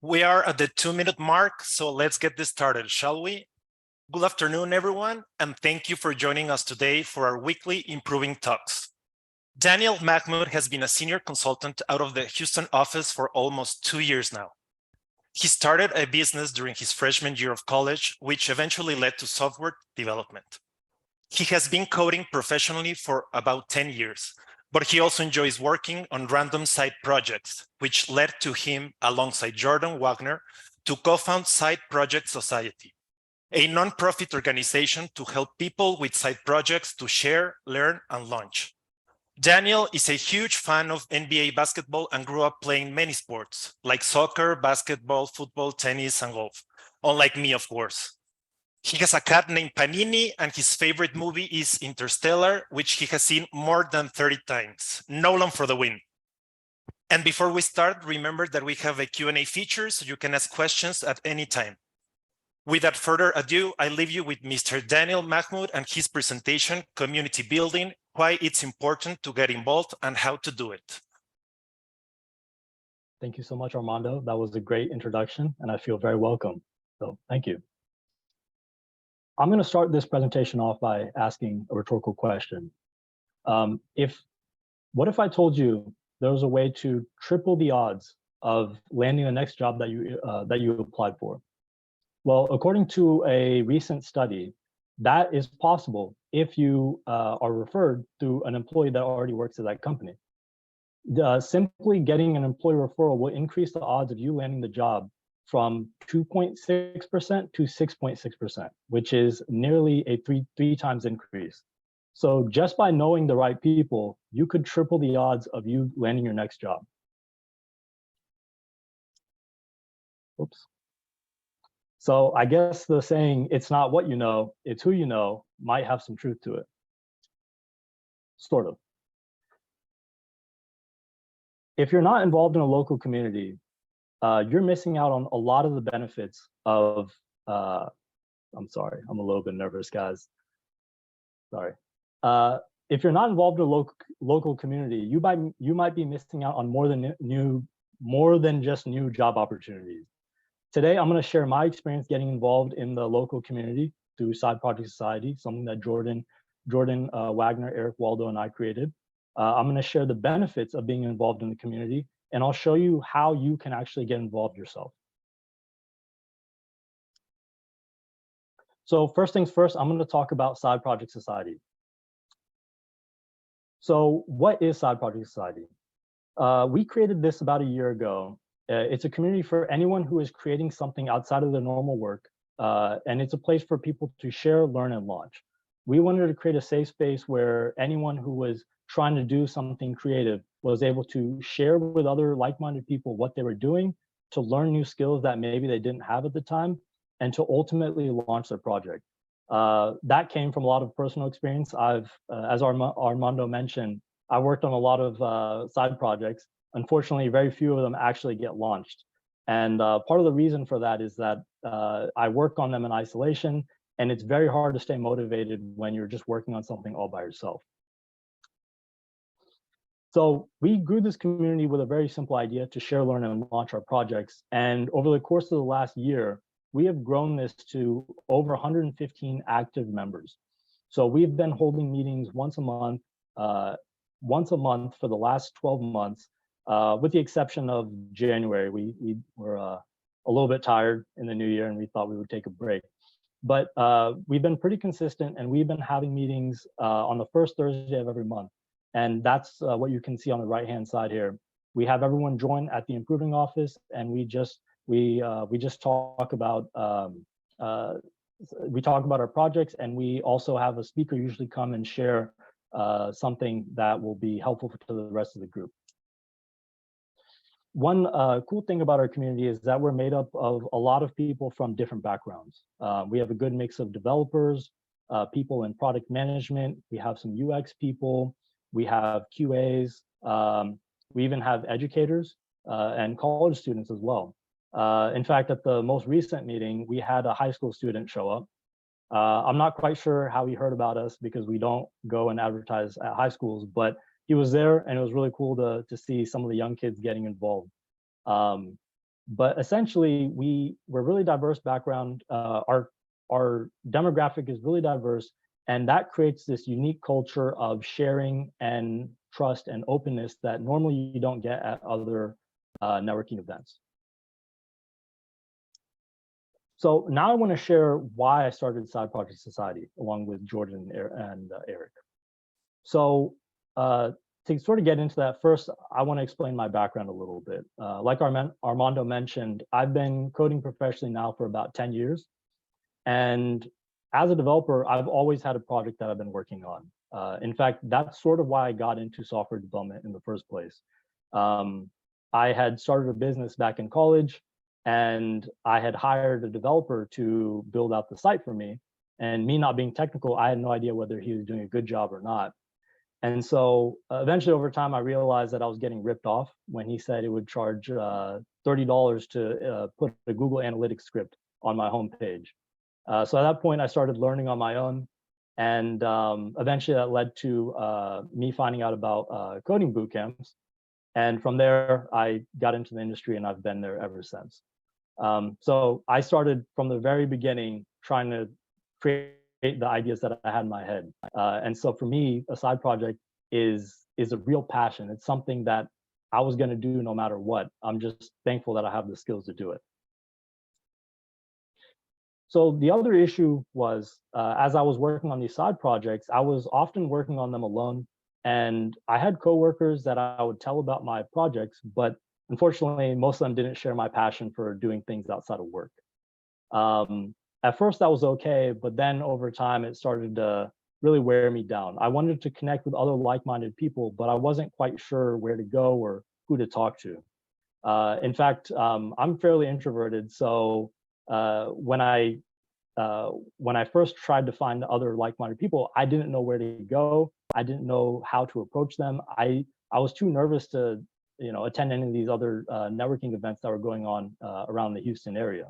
We are at the 2-minute mark, so let's get this started, shall we? Good afternoon, everyone, and thank you for joining us today for our weekly Improving Talks. Daniel Mahmoud has been a senior consultant out of the Houston office for almost 2 years now. He started a business during his freshman year of college, which eventually led to software development. He has been coding professionally for about 10 years, but he also enjoys working on random side projects, which led to him, alongside Jordan Wagner, to co-found Side Project Society, a nonprofit organization to help people with side projects to share, learn, and launch. Daniel is a huge fan of NBA basketball and grew up playing many sports, like soccer, basketball, football, tennis, and golf, unlike me, of course. He has a cat named Panini, and his favorite movie is Interstellar, which he has seen more than 30 times. Nolan for the win. And before we start, remember that we have a Q&A feature, so you can ask questions at any time. Without further ado, I leave you with Mr. Daniel Mahmoud and his presentation, Community Building, why it's important to get involved and how to do it. Thank you so much, Armando. That was a great introduction, and I feel very welcome. So thank you. I'm going to start this presentation off by asking a rhetorical question. What if I told you there was a way to triple the odds of landing the next job that you applied for? Well, according to a recent study, that is possible if you are referred through an employee that already works at that company. Simply getting an employee referral will increase the odds of you landing the job from 2.6% to 6.6%, which is nearly a three times increase. So just by knowing the right people, you could triple the odds of you landing your next job. Oops. So I guess the saying, it's not what you know, it's who you know, might have some truth to it. Sort of. If you're not involved in a local community, you're missing out on a lot of the benefits of, I'm sorry, I'm a little bit nervous, guys. Sorry. If you're not involved in a local community, you might be missing out on more than just new job opportunities. Today, I'm going to share my experience getting involved in the local community through Side Project Society, something that Jordan Wagner, Eric Waldo, and I created. I'm going to share the benefits of being involved in the community, and I'll show you how you can actually get involved yourself. So first things first, I'm going to talk about Side Project Society. So what is Side Project Society? We created this about a year ago. It's a community for anyone who is creating something outside of their normal work, and it's a place for people to share, learn, and launch. We wanted to create a safe space where anyone who was trying to do something creative was able to share with other like-minded people what they were doing, to learn new skills that maybe they didn't have at the time, and to ultimately launch their project. That came from a lot of personal experience. As Armando mentioned, I worked on a lot of side projects. Unfortunately, very few of them actually get launched. And part of the reason for that is that I work on them in isolation, and it's very hard to stay motivated when you're just working on something all by yourself. So we grew this community with a very simple idea to share, learn, and launch our projects. And over the course of the last year, we have grown this to over 115 active members. So we've been holding meetings once a month for the last 12 months, with the exception of January. We were a little bit tired in the new year, and we thought we would take a break. But we've been pretty consistent, and we've been having meetings on the first Thursday of every month. And that's what you can see on the right-hand side here. We have everyone join at the Improving office, and we just talk about our projects, and we also have a speaker usually come and share something that will be helpful to the rest of the group. One cool thing about our community is that we're made up of a lot of people from different backgrounds. We have a good mix of developers, people in product management. We have some UX people. We have QAs. We even have educators and college students as well. In fact, at the most recent meeting, we had a high school student show up. I'm not quite sure how he heard about us because we don't go and advertise at high schools, but he was there, and it was really cool to see some of the young kids getting involved. But essentially, we're really diverse background. Our demographic is really diverse, and that creates this unique culture of sharing and trust and openness that normally you don't get at other networking events. So now I want to share why I started Side Project Society along with Jordan and Eric. So to sort of get into that, first, I want to explain my background a little bit. Like Armando mentioned, I've been coding professionally now for about 10 years. And as a developer, I've always had a project that I've been working on. In fact, that's sort of why I got into software development in the first place. I had started a business back in college, and I had hired a developer to build out the site for me. And me not being technical, I had no idea whether he was doing a good job or not. And so eventually over time, I realized that I was getting ripped off when he said it would charge $30 to put a Google Analytics script on my homepage. So at that point, I started learning on my own. And eventually that led to me finding out about coding boot camps. And from there, I got into the industry and I've been there ever since. So I started from the very beginning trying to create the ideas that I had in my head. And so for me, a side project is a real passion. It's something that I was going to do no matter what. I'm just thankful that I have the skills to do it. So the other issue was, as I was working on these side projects, I was often working on them alone. And I had coworkers that I would tell about my projects, but unfortunately, most of them didn't share my passion for doing things outside of work. At first, that was okay, but then over time, it started to really wear me down. I wanted to connect with other like-minded people, but I wasn't quite sure where to go or who to talk to. In fact, I'm fairly introverted, so when I first tried to find other like-minded people, I didn't know where to go. I didn't know how to approach them. I was too nervous to, attend any of these other networking events that were going on around the Houston area.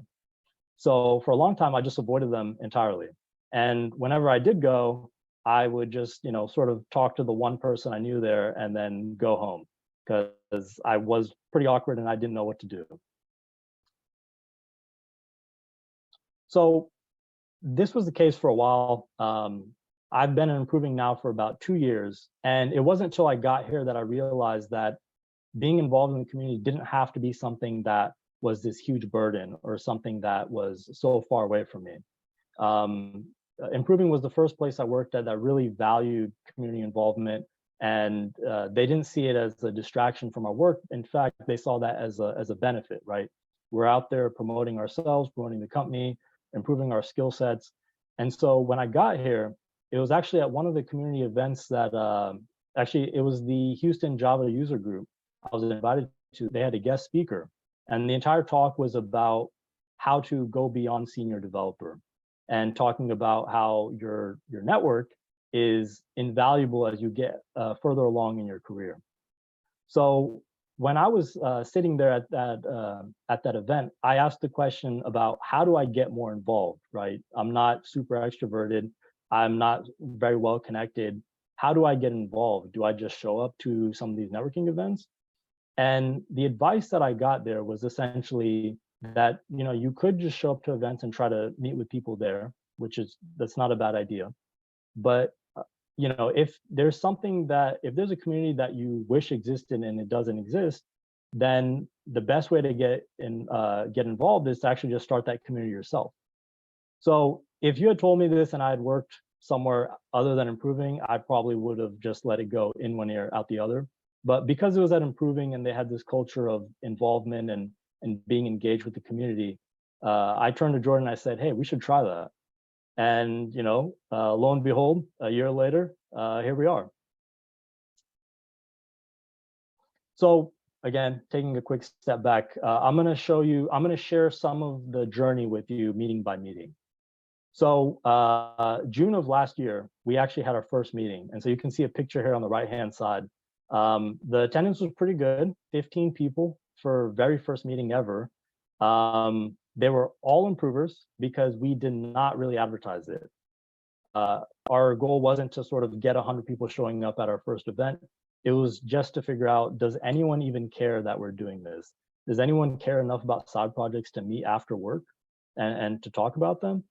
So for a long time, I just avoided them entirely. And whenever I did go, I would just, sort of talk to the one person I knew there and then go home because I was pretty awkward and I didn't know what to do. So this was the case for a while. I've been improving now for about 2 years. And it wasn't until I got here that I realized that being involved in the community didn't have to be something that was this huge burden or something that was so far away from me. Improving was the first place I worked at that really valued community involvement, and they didn't see it as a distraction from our work. In fact, they saw that as a benefit, right? We're out there promoting ourselves, promoting the company, improving our skill sets. And so when I got here, it was actually at one of the community events that it was the Houston Java user group I was invited to. They had a guest speaker, and the entire talk was about how to go beyond senior developer and talking about how your network is invaluable as you get further along in your career. So when I was sitting there at that event, I asked the question about how do I get more involved, right? I'm not super extroverted. I'm not very well connected. How do I get involved? Do I just show up to some of these networking events? And the advice that I got there was essentially that, you could just show up to events and try to meet with people there, that's not a bad idea. But if there's if there's a community that you wish existed and it doesn't exist, then the best way to get involved is to actually just start that community yourself. So if you had told me this and I had worked somewhere other than Improving, I probably would have just let it go in one ear, out the other. But because it was at Improving and they had this culture of involvement and being engaged with the community, I turned to Jordan and I said, hey, we should try that. And, lo and behold, a year later, here we are. So again, taking a quick step back, I'm going to share some of the journey with you meeting by meeting. So June of last year, we actually had our first meeting. And so you can see a picture here on the right-hand side. The attendance was pretty good, 15 people for very first meeting ever. They were all improvers because we did not really advertise it. Our goal wasn't to sort of get 100 people showing up at our first event. It was just to figure out, does anyone even care that we're doing this? does anyone care enough about side projects to meet after work and to talk about them?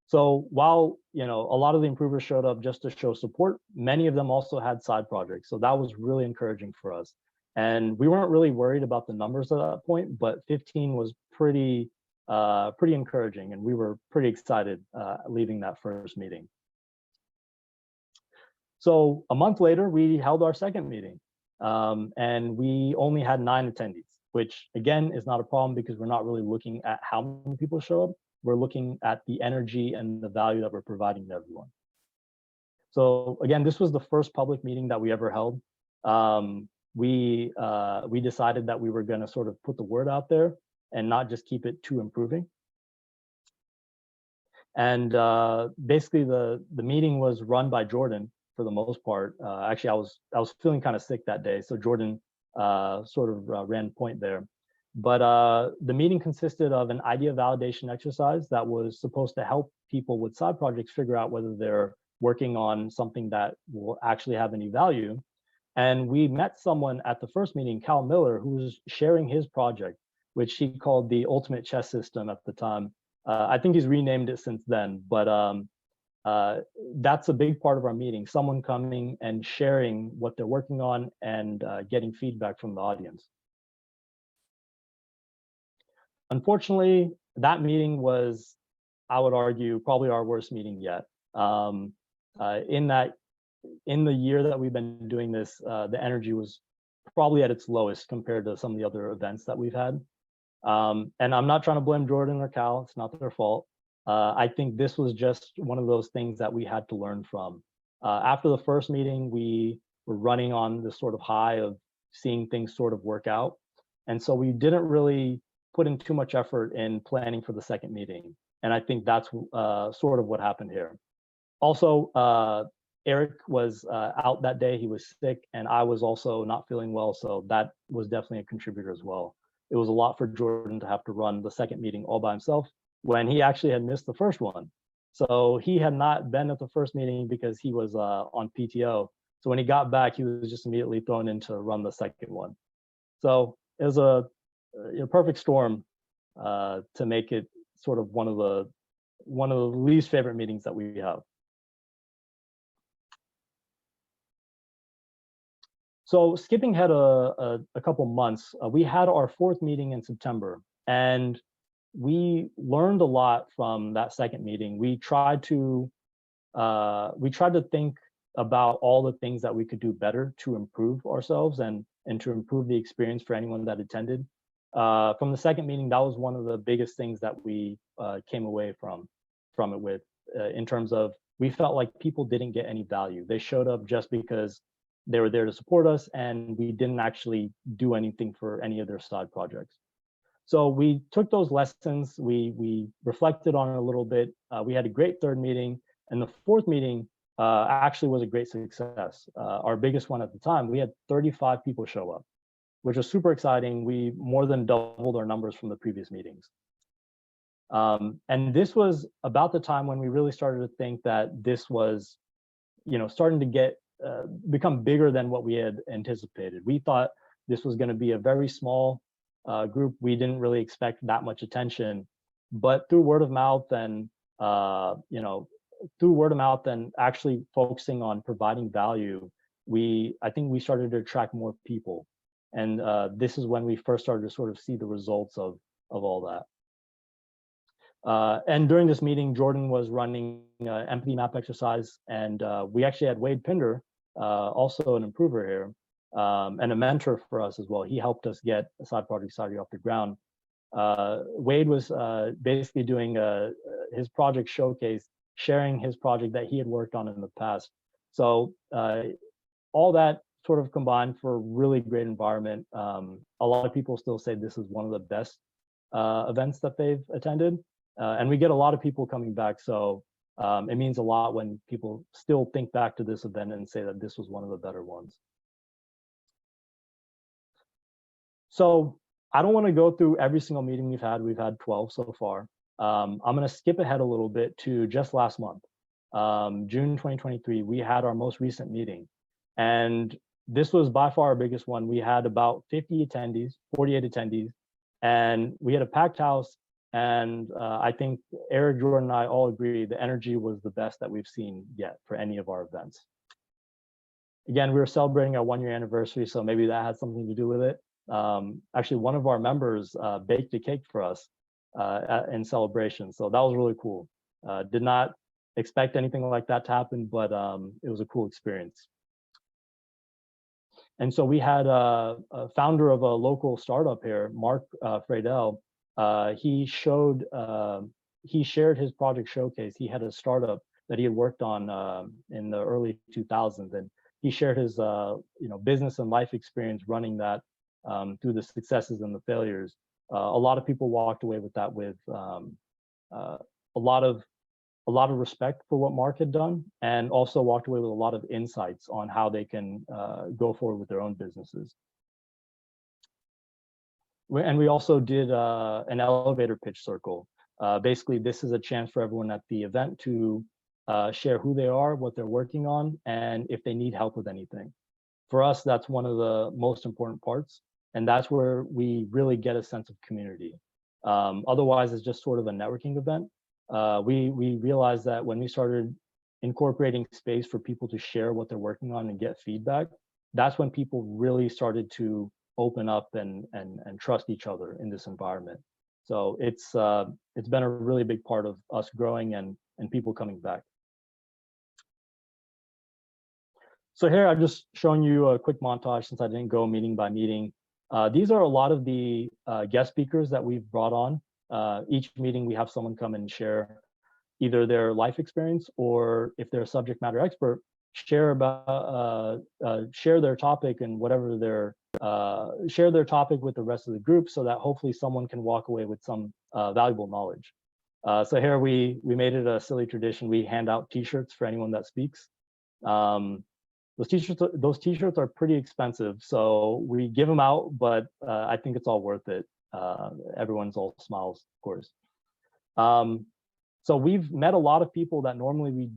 So while a lot of the improvers showed up just to show support, many of them also had side projects. So that was really encouraging for us. And we weren't really worried about the numbers at that point, but 15 was pretty encouraging, and we were pretty excited leaving that first meeting. So a month later, we held our second meeting, and we only had 9 attendees, which again is not a problem because we're not really looking at how many people show up. We're looking at the energy and the value that we're providing to everyone. So again, this was the first public meeting that we ever held. We decided that we were going to sort of put the word out there and not just keep it to improving. And basically, the meeting was run by Jordan for the most part. Actually, I was feeling kind of sick that day, so Jordan sort of ran point there. But the meeting consisted of an idea validation exercise that was supposed to help people with side projects figure out whether they're working on something that will actually have any value. And we met someone at the first meeting, Cal Miller, who was sharing his project, which he called the Ultimate Chess System at the time. I think he's renamed it since then, but that's a big part of our meeting, someone coming and sharing what they're working on and getting feedback from the audience. Unfortunately, that meeting was, I would argue, probably our worst meeting yet. In the year that we've been doing this, the energy was probably at its lowest compared to some of the other events that we've had. And I'm not trying to blame Jordan or Cal, it's not their fault. I think this was just one of those things that we had to learn from. After the first meeting, we were running on this sort of high of seeing things sort of work out. And so we didn't really put in too much effort in planning for the second meeting. And I think that's sort of what happened here. Also, Eric was out that day, he was sick, and I was also not feeling well, so that was definitely a contributor as well. It was a lot for Jordan to have to run the second meeting all by himself when he actually had missed the first one. So he had not been at the first meeting because he was on PTO. So when he got back, he was just immediately thrown in to run the second one. So it was a perfect storm to make it sort of one of the least favorite meetings that we have. So skipping ahead a couple months, we had our fourth meeting in September, and we learned a lot from that second meeting. We tried to think about all the things that we could do better to improve ourselves and to improve the experience for anyone that attended. From the second meeting, that was one of the biggest things that we came away from it with, in terms of we felt like people didn't get any value. They showed up just because they were there to support us, and we didn't actually do anything for any of their side projects. So we took those lessons, we reflected on it a little bit. We had a great third meeting, and the fourth meeting actually was a great success. Our biggest one at the time, we had 35 people show up, which was super exciting. We more than doubled our numbers from the previous meetings. And this was about the time when we really started to think that this was, starting to become bigger than what we had anticipated. We thought this was going to be a very small group. We didn't really expect that much attention, but through word of mouth and actually focusing on providing value, I think we started to attract more people. And this is when we first started to sort of see the results of all that. And during this meeting, Jordan was running an empathy map exercise, and we actually had Wade Pinder, also an improver here, and a mentor for us as well. He helped us get a side project Saudi off the ground. Wade was basically doing his project showcase, sharing his project that he had worked on in the past. So all that sort of combined for a really great environment. A lot of people still say this is one of the best events that they've attended. And we get a lot of people coming back. So it means a lot when people still think back to this event and say that this was one of the better ones. So I don't want to go through every single meeting we've had. We've had 12 so far. I'm going to skip ahead a little bit to just last month, June 2023. We had our most recent meeting. And This was by far our biggest one. We had about 50 attendees, 48 attendees, and we had a packed house. And I think Eric, Jordan, and I all agree the energy was the best that we've seen yet for any of our events. Again, we were celebrating our 1-year anniversary, so maybe that had something to do with it. Actually, one of our members baked a cake for us in celebration, so that was really cool. Did not expect anything like that to happen, but it was a cool experience. And so we had a founder of a local startup here, Mark Fradell. He shared his project showcase. He had a startup that he had worked on in the early 2000s, and he shared his business and life experience running that through the successes and the failures. A lot of people walked away with that with a lot of respect for what Mark had done, and also walked away with a lot of insights on how they can go forward with their own businesses. And we also did an elevator pitch circle. Basically, this is a chance for everyone at the event to share who they are, what they're working on, and if they need help with anything. For us, that's one of the most important parts, and that's where we really get a sense of community. Otherwise, it's just sort of a networking event. We realized that when we started incorporating space for people to share what they're working on and get feedback, that's when people really started to open up and trust each other in this environment. So it's been a really big part of us growing and people coming back. So here I'm just showing you a quick montage since I didn't go meeting by meeting. These are a lot of the guest speakers that we've brought on. Each meeting we have someone come and share either their life experience, or if they're a subject matter expert, share their topic and whatever share their topic with the rest of the group, so that hopefully someone can walk away with some valuable knowledge. So here we made it a silly tradition. We hand out t-shirts for anyone that speaks. Those t-shirts are pretty expensive, so we give them out, but I think it's all worth it. Everyone's all smiles, of course. So we've met a lot of people that normally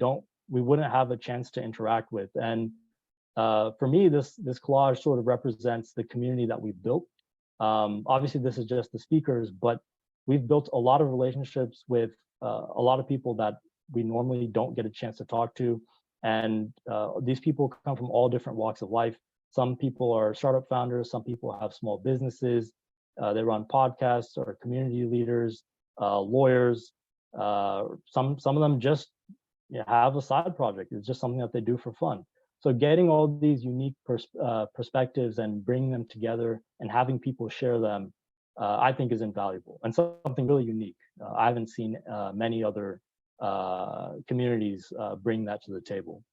we wouldn't have a chance to interact with. And for me, this collage sort of represents the community that we've built. Obviously, this is just the speakers, but we've built a lot of relationships with a lot of people that we normally don't get a chance to talk to. And these people come from all different walks of life. Some people are startup founders, some people have small businesses, they run podcasts, or community leaders, lawyers. Some of them just have a side project. It's just something that they do for fun. So getting all these unique perspectives and bringing them together and having people share them, I think is invaluable and something really unique. I haven't seen many other communities bring that to the table.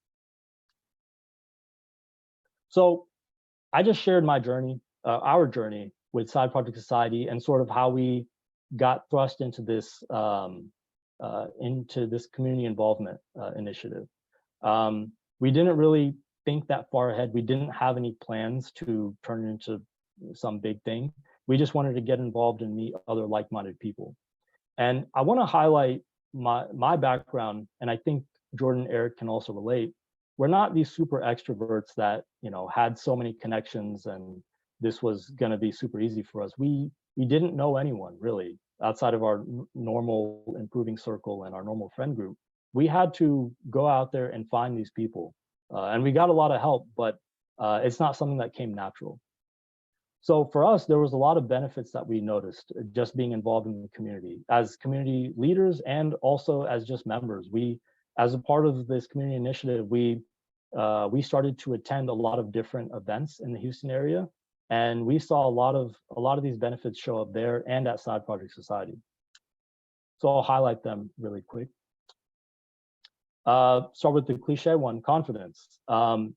So I just shared my journey, our journey with Side Project Society, and sort of how we got thrust into this community involvement initiative. We didn't really think that far ahead. We didn't have any plans to turn it into some big thing. We just wanted to get involved and meet other like-minded people. And I want to highlight my background, and I think Jordan and Eric can also relate. We're not these super extroverts that had so many connections and this was going to be super easy for us. We didn't know anyone really outside of our normal improving circle and our normal friend group. We had to go out there and find these people, and we got a lot of help, but it's not something that came natural. So for us, there was a lot of benefits that we noticed just being involved in the community as community leaders and also as just members. We, as a part of this community initiative, we started to attend a lot of different events in the Houston area, and we saw a lot of these benefits show up there and at Side Project Society. So I'll highlight them really quick. Start with the cliche one, confidence.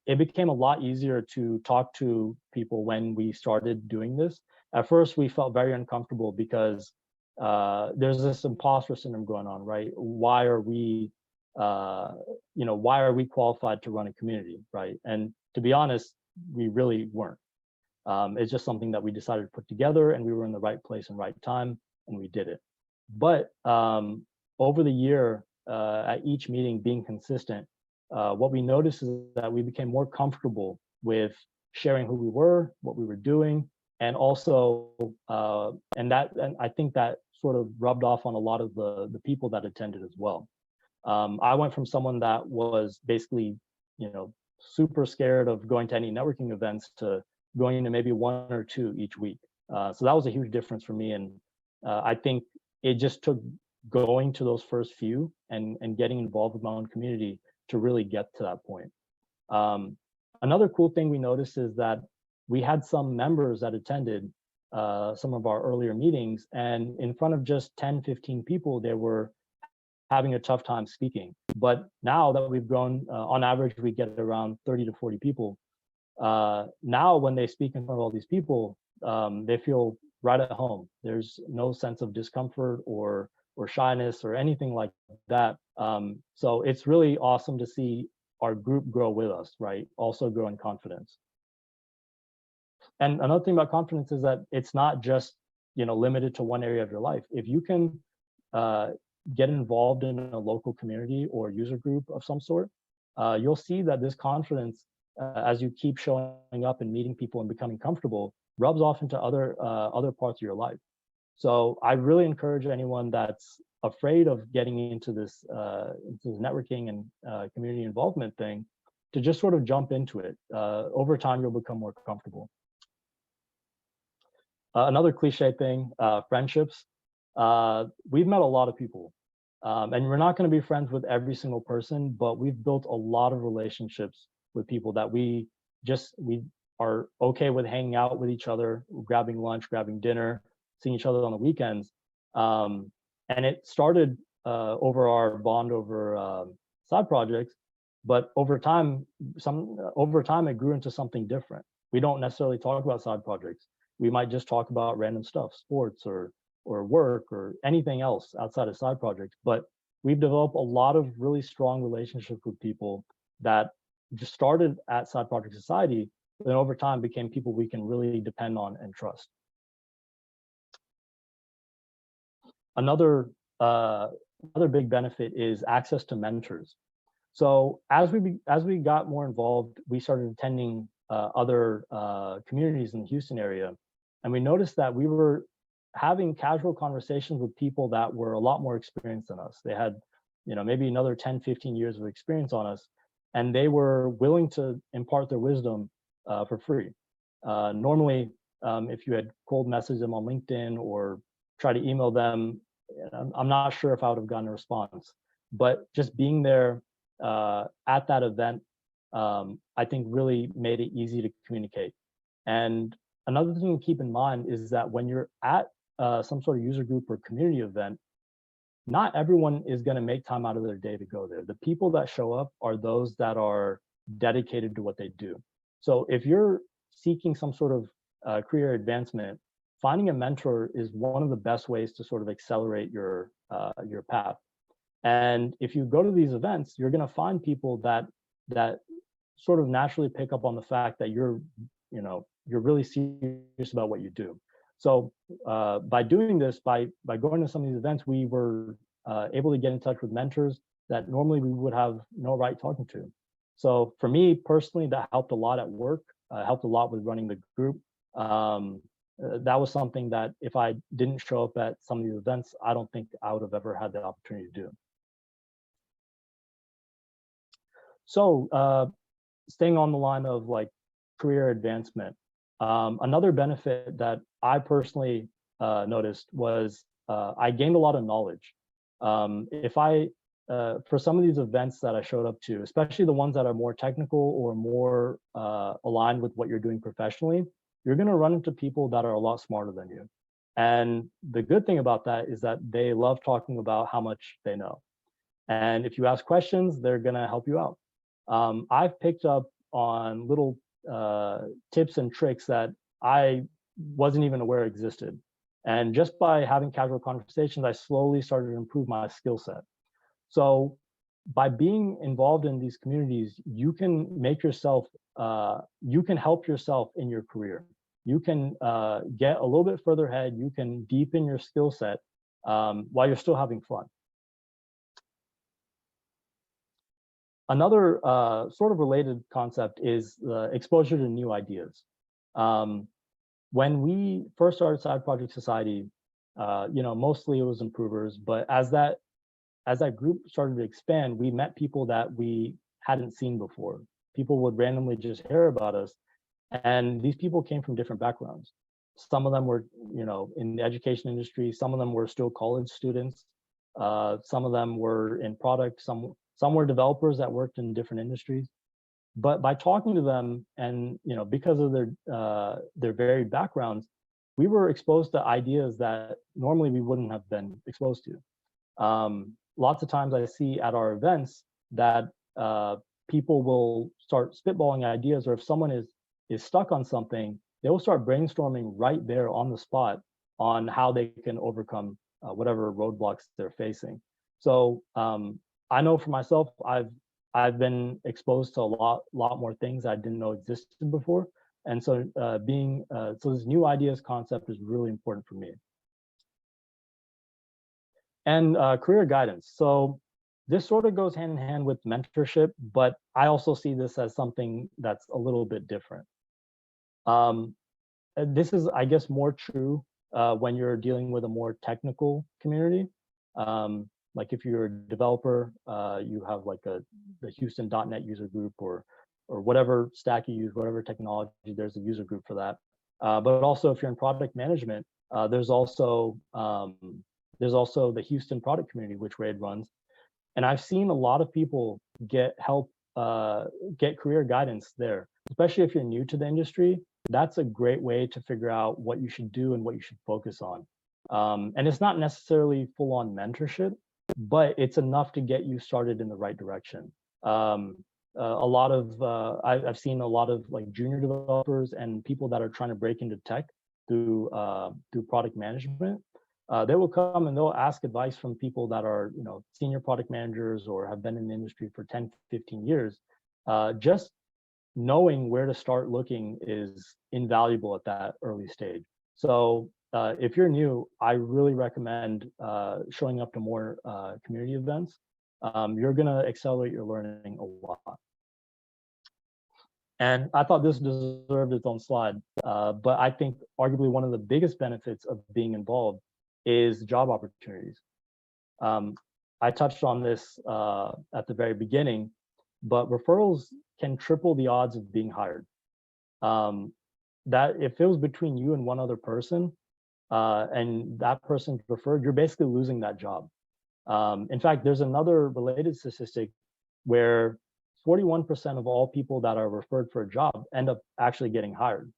It became a lot easier to talk to people when we started doing this. At first, we felt very uncomfortable because there's this imposter syndrome going on, right? Why are we qualified to run a community, right? And to be honest, we really weren't. It's just something that we decided to put together, and we were in the right place and right time, and we did it. But over the year, at each meeting being consistent, what we noticed is that we became more comfortable with sharing who we were, what we were doing, and also and I think that sort of rubbed off on a lot of the people that attended as well. I went from someone that was basically, super scared of going to any networking events to going to maybe one or two each week. So that was a huge difference for me, and I think it just took going to those first few and getting involved with my own community to really get to that point. Another cool thing we noticed is that we had some members that attended some of our earlier meetings, and in front of just 10, 15 people, they were having a tough time speaking. But now that we've grown, on average, we get around 30 to 40 people. Now, when they speak in front of all these people, they feel right at home. There's no sense of discomfort or shyness or anything like that. So it's really awesome to see our group grow with us, right? Also grow in confidence. And another thing about confidence is that it's not just limited to one area of your life. If you can get involved in a local community or user group of some sort, you'll see that this confidence, as you keep showing up and meeting people and becoming comfortable, rubs off into other parts of your life. So I really encourage anyone that's afraid of getting into this networking and community involvement thing to just sort of jump into it. Over time, you'll become more comfortable. Another cliche thing, friendships. We've met a lot of people, and we're not going to be friends with every single person, but we've built a lot of relationships with people that we are okay with hanging out with each other, grabbing lunch, grabbing dinner, seeing each other on the weekends. And it started over our bond over side projects, but over time it grew into something different. We don't necessarily talk about side projects. We might just talk about random stuff, sports or work or anything else outside of side projects. But we've developed a lot of really strong relationships with people that just started at Side Project Society, then over time became people we can really depend on and trust. Another big benefit is access to mentors. So as we got more involved, we started attending other communities in the Houston area, and we noticed that we were having casual conversations with people that were a lot more experienced than us. They had, maybe another 10, 15 years of experience on us, and they were willing to impart their wisdom for free. Normally, if you had cold messaged them on LinkedIn or try to email them, I'm not sure if I would have gotten a response. But just being there at that event, I think really made it easy to communicate. And another thing to keep in mind is that when you're at some sort of user group or community event, not everyone is going to make time out of their day to go there. The people that show up are those that are dedicated to what they do. So if you're seeking some sort of career advancement, finding a mentor is one of the best ways to sort of accelerate your path. And if you go to these events, you're going to find people that sort of naturally pick up on the fact that you're really serious about what you do. So by doing this, by going to some of these events, we were able to get in touch with mentors that normally we would have no right talking to. So for me personally, that helped a lot at work, helped a lot with running the group. That was something that if I didn't show up at some of these events, I don't think I would have ever had the opportunity to do. So staying on the line of like career advancement, another benefit that I personally noticed was I gained a lot of knowledge. For some of these events that I showed up to, especially the ones that are more technical or more aligned with what you're doing professionally, you're going to run into people that are a lot smarter than you. And the good thing about that is that they love talking about how much they know. And if you ask questions, they're going to help you out. I've picked up on little tips and tricks that I wasn't even aware existed. And just by having casual conversations, I slowly started to improve my skill set. So by being involved in these communities, you can make yourself, you can help yourself in your career. You can get a little bit further ahead. You can deepen your skill set while you're still having fun. Another sort of related concept is exposure to new ideas. When we first started Side Project Society, mostly it was improvers, but as that group started to expand, we met people that we hadn't seen before. People would randomly just hear about us, and these people came from different backgrounds. Some of them were, in the education industry. Some of them were still college students. Some of them were in product. Some were developers that worked in different industries. But by talking to them, and because of their varied backgrounds, we were exposed to ideas that normally we wouldn't have been exposed to. Lots of times I see at our events that people will start spitballing ideas, or if someone is stuck on something, they will start brainstorming right there on the spot on how they can overcome whatever roadblocks they're facing. So I know for myself, I've been exposed to a lot more things I didn't know existed before, and so so this new ideas concept is really important for me. And career guidance. So this sort of goes hand in hand with mentorship, but I also see this as something that's a little bit different. This is, I guess, more true when you're dealing with a more technical community. Like if you're a developer, you have like the Houston.NET user group, or whatever stack you use, whatever technology, there's a user group for that. But also if you're in product management, there's also the Houston product community, which Raid runs. And I've seen a lot of people get career guidance there, especially if you're new to the industry. That's a great way to figure out what you should do and what you should focus on. And it's not necessarily full-on mentorship, but it's enough to get you started in the right direction. I've seen a lot of like junior developers and people that are trying to break into tech through product management. They will come and they'll ask advice from people that are, senior product managers or have been in the industry for 10, 15 years. Just knowing where to start looking is invaluable at that early stage. So if you're new, I really recommend showing up to more community events. You're gonna accelerate your learning a lot. And I thought this deserved its own slide, but I think arguably one of the biggest benefits of being involved is job opportunities. I touched on this at the very beginning, but referrals can triple the odds of being hired. That if it was between you and one other person, and that person referred, you're basically losing that job. In fact, there's another related statistic where 41% of all people that are referred for a job end up actually getting hired.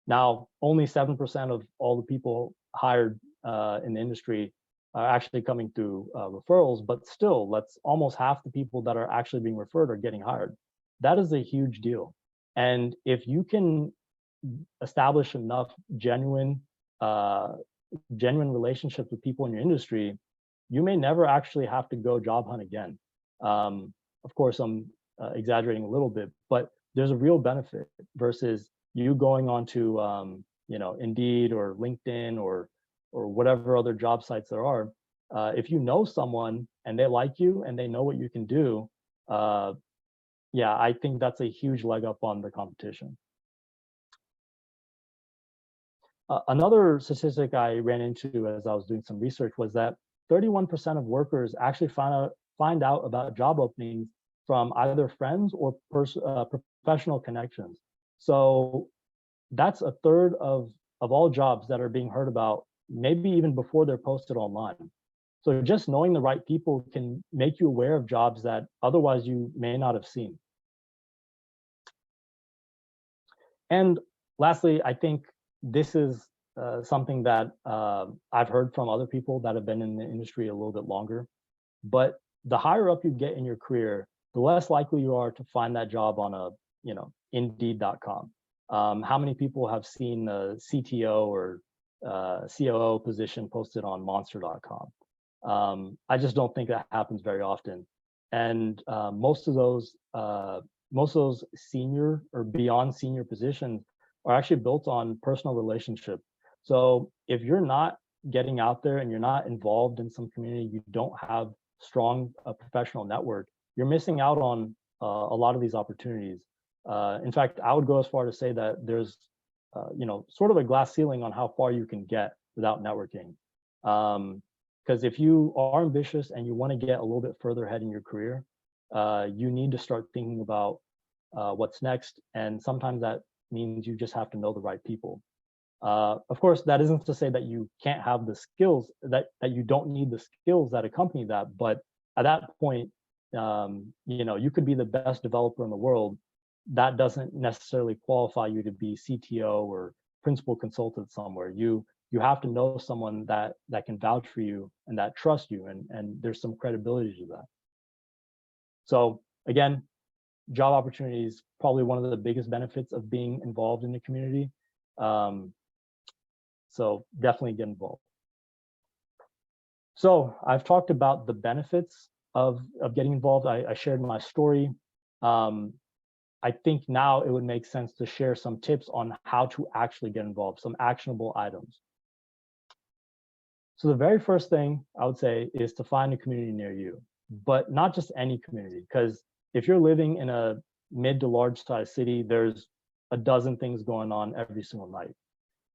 Now, only 7% of all the people hired in the industry are actually coming through referrals, but still, that's almost half the people that are actually being referred are getting hired. That is a huge deal. And if you can establish enough genuine relationships with people in your industry, you may never actually have to go job hunt again. Of course, I'm exaggerating a little bit, but there's a real benefit versus you going onto Indeed or LinkedIn or whatever other job sites there are. If you know someone and they like you and they know what you can do, yeah, I think that's a huge leg up on the competition. Another statistic I ran into as I was doing some research was that 31% of workers actually find out about job openings from either friends or professional connections. So that's a third of all jobs that are being heard about, maybe even before they're posted online. So just knowing the right people can make you aware of jobs that otherwise you may not have seen. And lastly, I think this is something that I've heard from other people that have been in the industry a little bit longer. But the higher up you get in your career, the less likely you are to find that job on a, Indeed.com. How many people have seen a CTO or COO position posted on Monster.com? I just don't think that happens very often. And most of those senior or beyond senior positions are actually built on personal relationship. So if you're not getting out there and you're not involved in some community, you don't have strong professional network, you're missing out on a lot of these opportunities. In fact, I would go as far to say that there's sort of a glass ceiling on how far you can get without networking. Because if you are ambitious and you want to get a little bit further ahead in your career, you need to start thinking about what's next. And sometimes that means you just have to know the right people. Of course, that isn't to say that you can't have the skills, that you don't need the skills that accompany that. But at that point, you could be the best developer in the world. That doesn't necessarily qualify you to be CTO or principal consultant somewhere. You have to know someone that can vouch for you and that trusts you, and there's some credibility to that. So again, job opportunities, probably one of the biggest benefits of being involved in the community. So definitely get involved. So I've talked about the benefits of getting involved. I shared my story. I think now it would make sense to share some tips on how to actually get involved, some actionable items. So the very first thing I would say is to find a community near you, but not just any community, because if you're living in a mid to large size city, there's a dozen things going on every single night.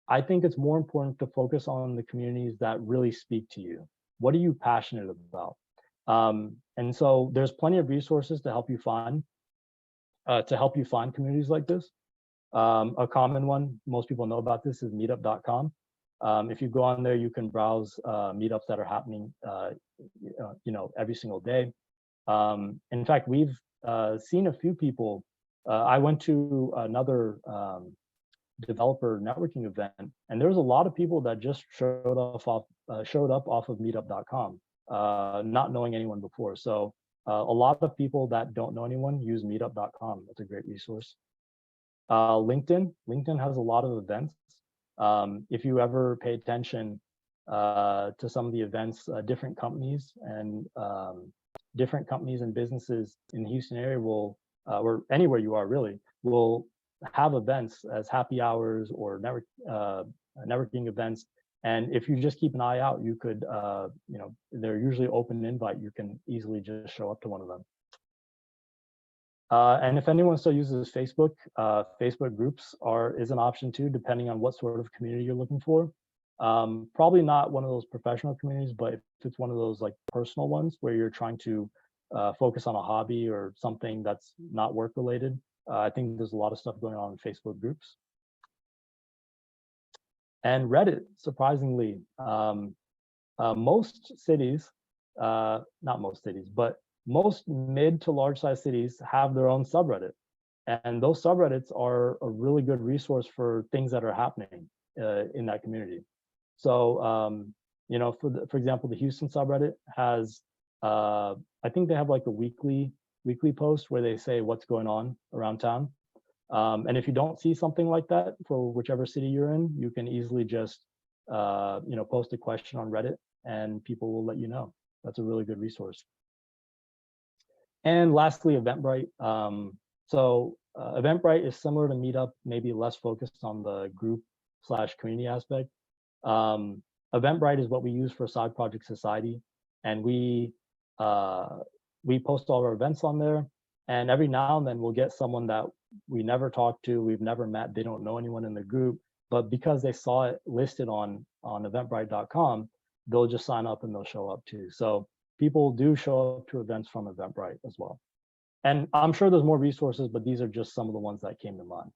I think it's more important to focus on the communities that really speak to you. What are you passionate about? And so there's plenty of resources to help you find communities like this. A common one, most people know about this, is meetup.com. If you go on there, you can browse meetups that are happening, every single day. In fact, we've seen a few people. I went to another developer networking event, and there was a lot of people that just showed up off of meetup.com, not knowing anyone before. So a lot of people that don't know anyone use meetup.com. It's a great resource. LinkedIn has a lot of events. If you ever pay attention to some of the events, different companies and businesses in the Houston area will, or anywhere you are really, will have events as happy hours or networking events. And if you just keep an eye out, you could, they're usually open invite. You can easily just show up to one of them. And if anyone still uses Facebook, Facebook groups is an option too, depending on what sort of community you're looking for. Probably not one of those professional communities, but if it's one of those like personal ones where you're trying to focus on a hobby or something that's not work related, I think there's a lot of stuff going on in Facebook groups. And Reddit, surprisingly, most cities, not most cities, but most mid to large size cities have their own subreddit. And those subreddits are a really good resource for things that are happening in that community. So, for example, the Houston subreddit has, I think they have like a weekly post where they say what's going on around town. And if you don't see something like that for whichever city you're in, you can easily just, post a question on Reddit and people will let you know. That's a really good resource. And lastly, Eventbrite. Eventbrite is similar to Meetup, maybe less focused on the group/community aspect. Eventbrite is what we use for Side Project Society, and we post all our events on there. And every now and then we'll get someone that we never talked to, we've never met, they don't know anyone in the group, but because they saw it listed on eventbrite.com, they'll just sign up and they'll show up too. So people do show up to events from Eventbrite as well. And I'm sure there's more resources, but these are just some of the ones that came to mind.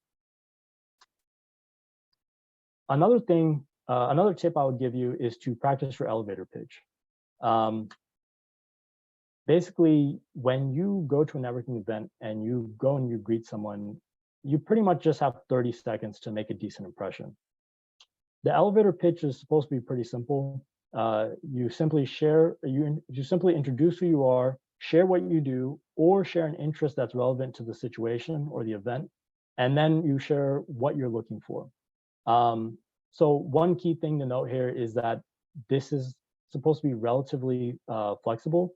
Another tip I would give you is to practice your elevator pitch. Basically, when you go to a networking event and you go and you greet someone, you pretty much just have 30 seconds to make a decent impression. The elevator pitch is supposed to be pretty simple. You simply introduce who you are, share what you do, or share an interest that's relevant to the situation or the event, and then you share what you're looking for. So one key thing to note here is that this is supposed to be relatively flexible.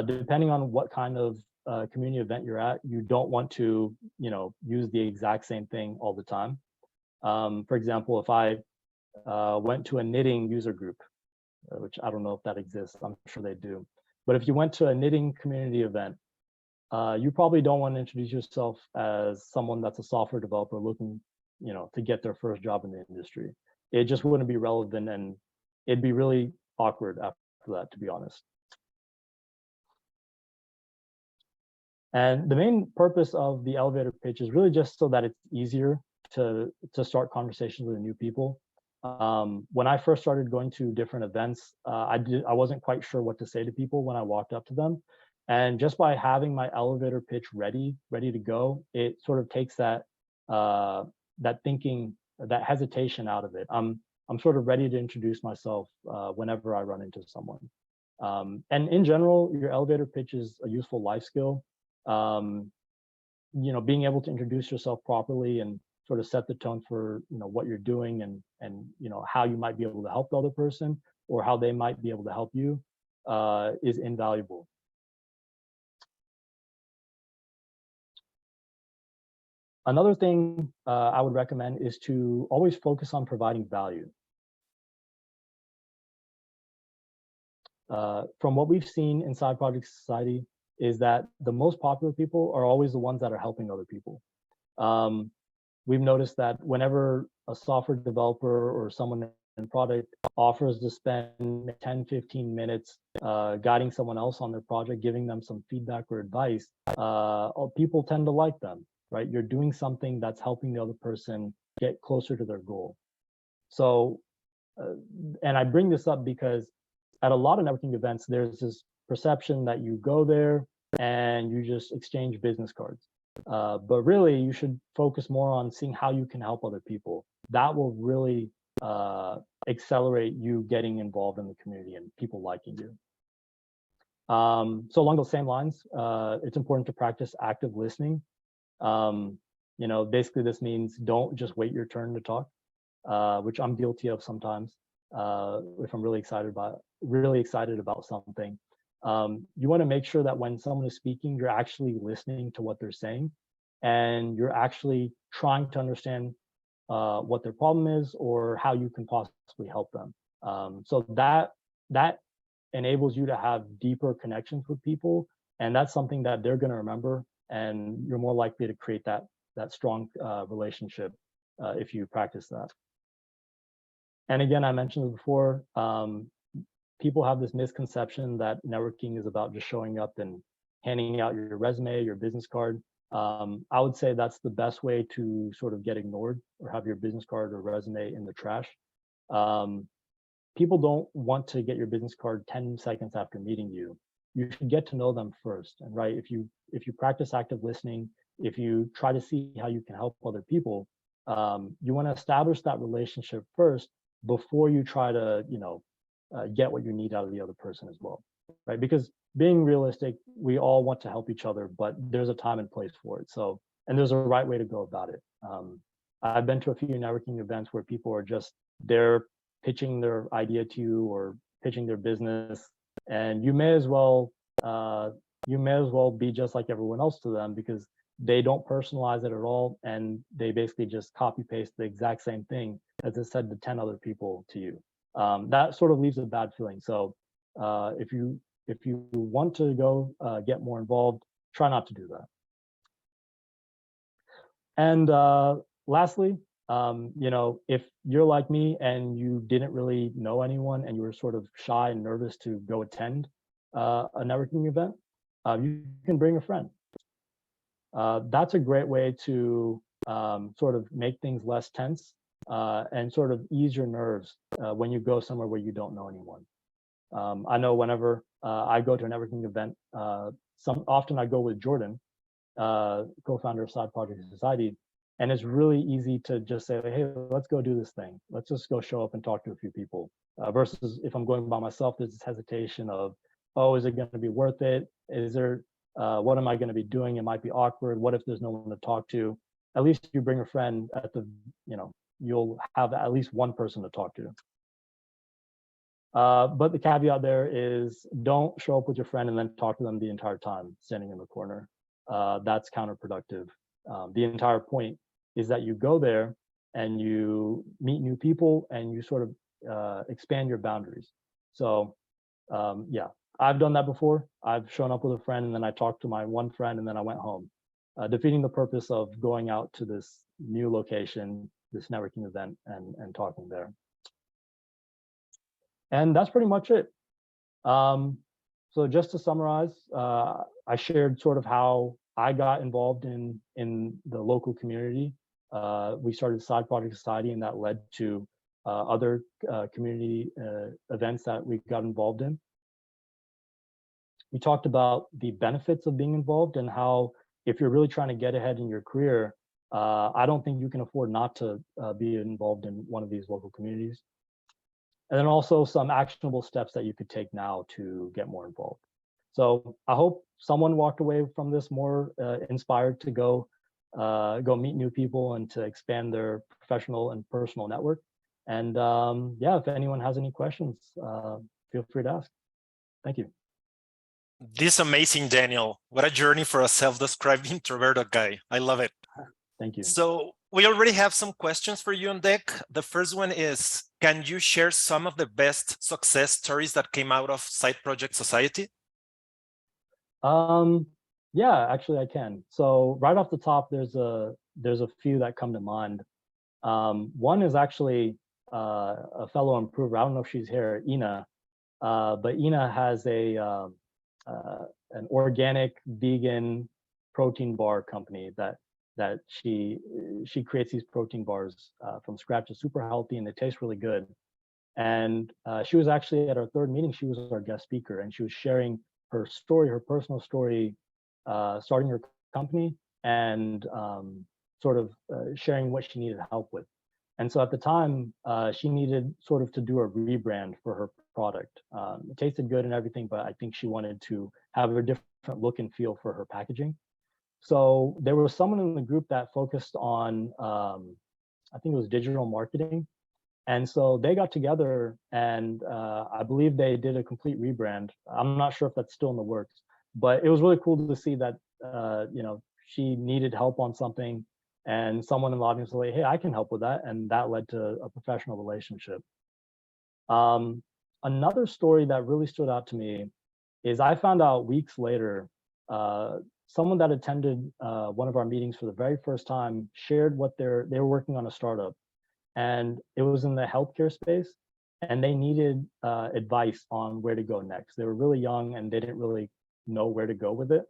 Depending on what kind of community event you're at, you don't want to, use the exact same thing all the time. For example, if I went to a knitting user group, which I don't know if that exists, I'm sure they do. But if you went to a knitting community event, you probably don't want to introduce yourself as someone that's a software developer looking, to get their first job in the industry. It just wouldn't be relevant, and it'd be really awkward after that, to be honest. And the main purpose of the elevator pitch is really just so that it's easier to start conversations with new people. When I first started going to different events, I wasn't quite sure what to say to people when I walked up to them, and just by having my elevator pitch ready to go, it sort of takes that thinking, that hesitation out of it. I'm sort of ready to introduce myself whenever I run into someone. And in general, your elevator pitch is a useful life skill. Being able to introduce yourself properly and sort of set the tone for what you're doing, and how you might be able to help the other person, or how they might be able to help you, is invaluable. Another thing I would recommend is to always focus on providing value. From what we've seen in Side Project Society is that the most popular people are always the ones that are helping other people. We've noticed that whenever a software developer or someone in product offers to spend 10, 15 minutes guiding someone else on their project, giving them some feedback or advice, people tend to like them, right? You're doing something that's helping the other person get closer to their goal. So, and I bring this up because at a lot of networking events, there's this perception that you go there and you just exchange business cards. But really, you should focus more on seeing how you can help other people. That will really accelerate you getting involved in the community and people liking you. So along those same lines, it's important to practice active listening. Basically this means don't just wait your turn to talk, which I'm guilty of sometimes. If I'm really excited about something, you want to make sure that when someone is speaking, you're actually listening to what they're saying, and you're actually trying to understand what their problem is or how you can possibly help them. So that enables you to have deeper connections with people, and that's something that they're going to remember, and you're more likely to create that strong relationship if you practice that. And again, I mentioned it before, people have this misconception that networking is about just showing up and handing out your resume, your business card. I would say that's the best way to sort of get ignored or have your business card or resume in the trash. People don't want to get your business card 10 seconds after meeting you. You should get to know them first. And right, if you practice active listening, if you try to see how you can help other people, you want to establish that relationship first before you try to, get what you need out of the other person as well, right? Because being realistic, we all want to help each other, but there's a time and place for it. So, and there's a right way to go about it. I've been to a few networking events where people are just there pitching their idea to you or pitching their business, and you may as well be just like everyone else to them, because they don't personalize it at all, and they basically just copy paste the exact same thing as it said to 10 other people to you. That sort of leaves a bad feeling. So if you want to go get more involved, try not to do that. And lastly, if you're like me and you didn't really know anyone and you were sort of shy and nervous to go attend a networking event, you can bring a friend. That's a great way to sort of make things less tense and sort of ease your nerves when you go somewhere where you don't know anyone. I know whenever I go to a networking event, often I go with Jordan, co-founder of Side Project Society, and it's really easy to just say, hey, let's go do this thing. Let's just go show up and talk to a few people. Versus if I'm going by myself, there's this hesitation of, oh, is it going to be worth it? What am I going to be doing? It might be awkward. What if there's no one to talk to? At least if you bring a friend, you'll have at least one person to talk to. But the caveat there is don't show up with your friend and then talk to them the entire time standing in the corner. That's counterproductive. The entire point is that you go there and you meet new people and you sort of expand your boundaries. So yeah, I've done that before. I've shown up with a friend and then I talked to my one friend and then I went home, defeating the purpose of going out to this new location, this networking event, and talking there. And that's pretty much it. So just to summarize, I shared sort of how I got involved in the local community. We started Side Project Society, and that led to other community events that we got involved in. We talked about the benefits of being involved and how if you're really trying to get ahead in your career, I don't think you can afford not to be involved in one of these local communities. And then also some actionable steps that you could take now to get more involved. So I hope someone walked away from this more inspired to go meet new people and to expand their professional and personal network. And yeah, if anyone has any questions, feel free to ask. Thank you. This amazing, Daniel. What a journey for a self-described introverted guy. I love it. Thank you. So we already have some questions for you on deck. The first one is, can you share some of the best success stories that came out of Side Project Society? Yeah, actually I can. So right off the top, there's a few that come to mind. One is actually a fellow improver. I don't know if she's here, Ina, but Ina has an organic vegan protein bar company that she creates these protein bars from scratch. It's super healthy and they taste really good. And she was actually at our third meeting. She was our guest speaker, and she was sharing her story, her personal story, starting her company, and sort of sharing what she needed help with. And so at the time, she needed sort of to do a rebrand for her product. It tasted good and everything, but I think she wanted to have a different look and feel for her packaging. So there was someone in the group that focused on, I think it was digital marketing. And so they got together and I believe they did a complete rebrand. I'm not sure if that's still in the works, but it was really cool to see that, she needed help on something and someone in the audience was like, hey, I can help with that. And that led to a professional relationship. Another story that really stood out to me is I found out weeks later, someone that attended one of our meetings for the very first time shared what they were working on a startup, and it was in the healthcare space, and they needed advice on where to go next. They were really young and they didn't really know where to go with it.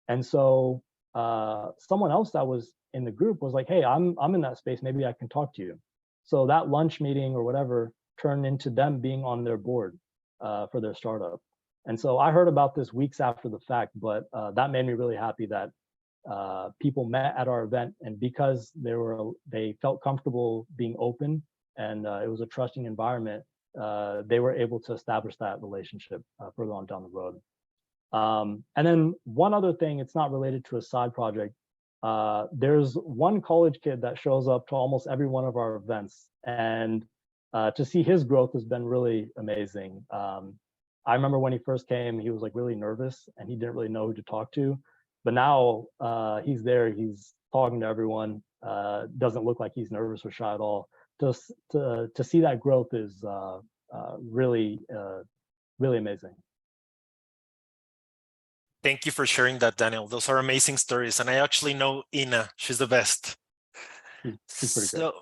And so someone else that was in the group was like, hey, I'm in that space, maybe I can talk to you. So that lunch meeting or whatever turned into them being on their board for their startup. And so I heard about this weeks after the fact, but that made me really happy that people met at our event, and because they felt comfortable being open and it was a trusting environment, they were able to establish that relationship further on down the road. And then one other thing, it's not related to a side project. There's one college kid that shows up to almost every one of our events, and to see his growth has been really amazing. I remember when he first came, he was like really nervous and he didn't really know who to talk to. But now he's there, he's talking to everyone, doesn't look like he's nervous or shy at all. To see that growth is really, really amazing. Thank you for sharing that, Daniel. Those are amazing stories. And I actually know Ina. She's the best. She's pretty great. So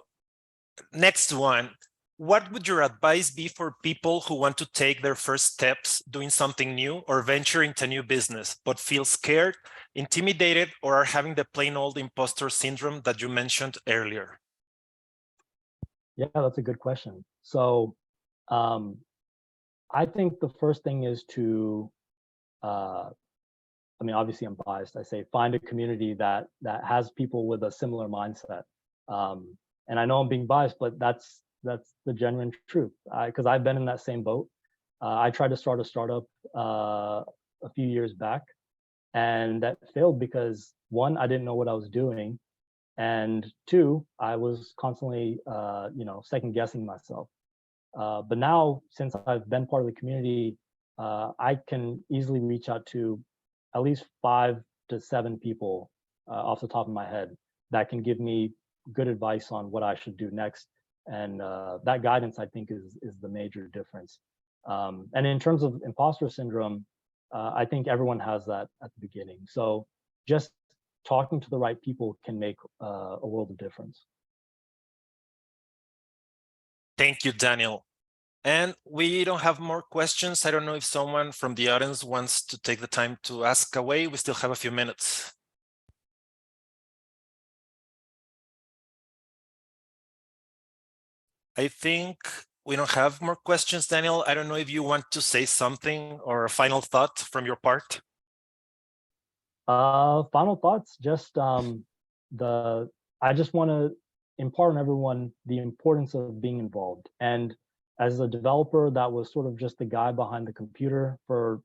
next one. What would your advice be for people who want to take their first steps doing something new or venture into new business, but feel scared, intimidated, or are having the plain old imposter syndrome that you mentioned earlier? Yeah, that's a good question. So I think the first thing is to, I mean, obviously I'm biased. I say find a community that has people with a similar mindset. And I know I'm being biased, but that's the genuine truth. Because I've been in that same boat. I tried to start a startup a few years back, and that failed because one, I didn't know what I was doing, and two, I was constantly, second guessing myself. But now, since I've been part of the community, I can easily reach out to at least 5 to 7 people off the top of my head that can give me good advice on what I should do next. And that guidance, I think, is the major difference. And in terms of imposter syndrome, I think everyone has that at the beginning. So just talking to the right people can make a world of difference. Thank you, Daniel. And we don't have more questions. I don't know if someone from the audience wants to take the time to ask away. We still have a few minutes. I think we don't have more questions, Daniel. I don't know if you want to say something or a final thought from your part. Final thoughts, just I just want to impart on everyone the importance of being involved. And as a developer that was sort of just the guy behind the computer for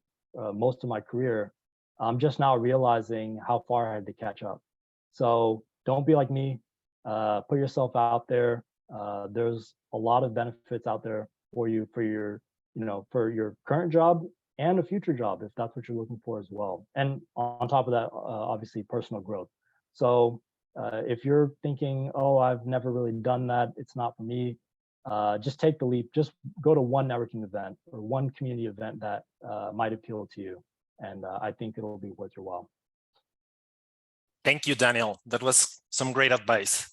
most of my career, I'm just now realizing how far I had to catch up. So don't be like me. Put yourself out there. There's a lot of benefits out there for you, for your, for your current job and a future job, if that's what you're looking for as well. And on top of that, obviously personal growth. So if you're thinking, oh, I've never really done that, it's not for me, just take the leap. Just go to one networking event or one community event that might appeal to you. And I think it'll be worth your while. Thank you, Daniel. That was some great advice.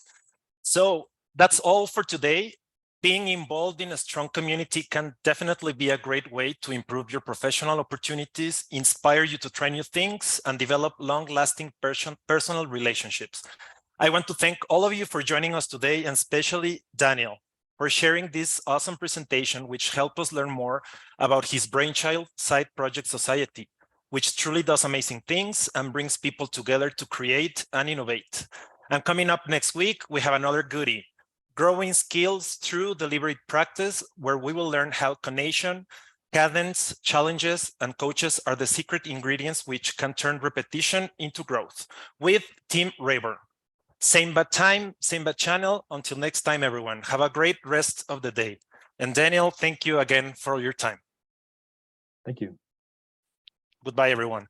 So that's all for today. Being involved in a strong community can definitely be a great way to improve your professional opportunities, inspire you to try new things, and develop long-lasting personal relationships. I want to thank all of you for joining us today, and especially Daniel for sharing this awesome presentation, which helped us learn more about his brainchild side project Society, which truly does amazing things and brings people together to create and innovate. And coming up next week, we have another goodie, Growing Skills Through Deliberate Practice, where we will learn how connection, cadence, challenges, and coaches are the secret ingredients which can turn repetition into growth, with Tim Raber. Same bad time, same bad channel. Until next time, everyone, have a great rest of the day. And Daniel, thank you again for your time. Thank you. Goodbye, everyone.